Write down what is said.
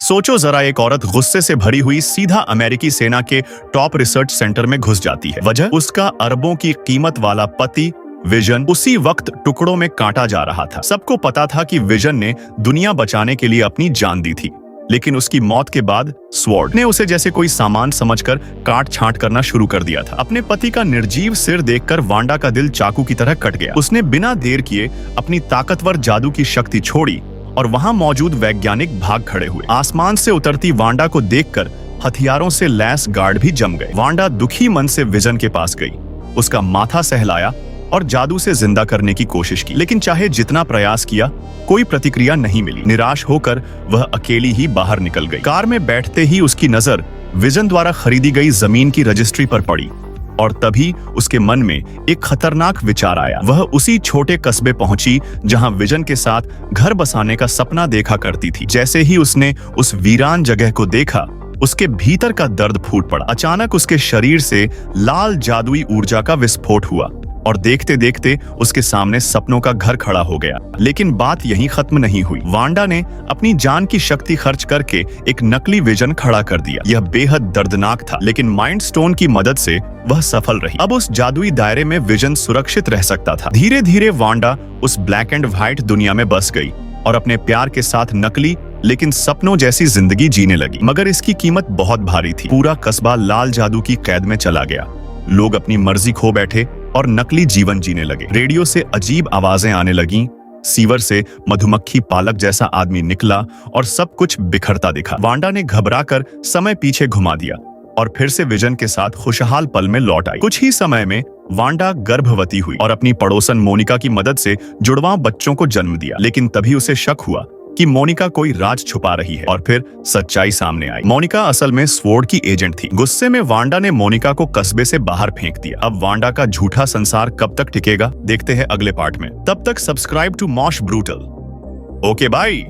सोचो जरा, एक औरत गुस्से से भरी हुई सीधा अमेरिकी सेना के टॉप रिसर्च सेंटर में घुस जाती है। वजह, उसका अरबों की कीमत वाला पति विजन उसी वक्त टुकड़ों में काटा जा रहा था। सबको पता था कि विजन ने दुनिया बचाने के लिए अपनी जान दी थी, लेकिन उसकी मौत के बाद स्वॉर्ड ने उसे जैसे कोई सामान समझकर काट छांट करना शुरू कर दिया था। अपने पति का निर्जीव सिर देखकर वांडा का दिल चाकू की तरह कट गया। उसने बिना देर किए अपनी ताकतवर जादू की शक्ति छोड़ी और वहां मौजूद वैज्ञानिक भाग खड़े हुए। आसमान से उतरती वांडा को देखकर हथियारों से लैस गार्ड भी जम गए। वांडा दुखी मन से विजन के पास गई, उसका माथा सहलाया और जादू से जिंदा करने की कोशिश की, लेकिन चाहे जितना प्रयास किया कोई प्रतिक्रिया नहीं मिली। निराश होकर वह अकेली ही बाहर निकल गई। कार में बैठते ही उसकी नजर विजन द्वारा खरीदी गई जमीन की रजिस्ट्री पर पड़ी और तभी उसके मन में एक खतरनाक विचार आया। वह उसी छोटे कस्बे पहुंची जहां विजन के साथ घर बसाने का सपना देखा करती थी। जैसे ही उसने उस वीरान जगह को देखा, उसके भीतर का दर्द फूट पड़ा। अचानक उसके शरीर से लाल जादुई ऊर्जा का विस्फोट हुआ और देखते देखते उसके सामने सपनों का घर खड़ा हो गया। लेकिन बात यहीं खत्म नहीं हुई। वांडा ने अपनी जान की शक्ति खर्च करके एक नकली विजन खड़ा कर दिया। यह बेहद दर्दनाक था, लेकिन माइंड स्टोन की मदद से वह सफल रही। अब उस जादुई दायरे में विजन सुरक्षित रह सकता था। धीरे धीरे वांडा उस ब्लैक एंड व्हाइट दुनिया में बस गई और अपने प्यार के साथ नकली लेकिन सपनों जैसी जिंदगी जीने लगी। मगर इसकी कीमत बहुत भारी थी। पूरा कस्बा लाल जादू की कैद में चला गया। लोग अपनी मर्जी खो बैठे और नकली जीवन जीने लगे। रेडियो से अजीब आवाजें आने लगीं, सीवर से मधुमक्खी पालक जैसा आदमी निकला और सब कुछ बिखरता दिखा। वांडा ने घबराकर समय पीछे घुमा दिया और फिर से विजन के साथ खुशहाल पल में लौट आई। कुछ ही समय में वांडा गर्भवती हुई और अपनी पड़ोसन मोनिका की मदद से जुड़वां बच्चों को जन्म दिया। लेकिन तभी उसे शक हुआ कि मोनिका कोई राज छुपा रही है और फिर सच्चाई सामने आई। मोनिका असल में स्वॉर्ड की एजेंट थी। गुस्से में वांडा ने मोनिका को कस्बे से बाहर फेंक दिया। अब वांडा का झूठा संसार कब तक टिकेगा, देखते हैं अगले पार्ट में। तब तक subscribe to Mosh Brutal. Okay bye.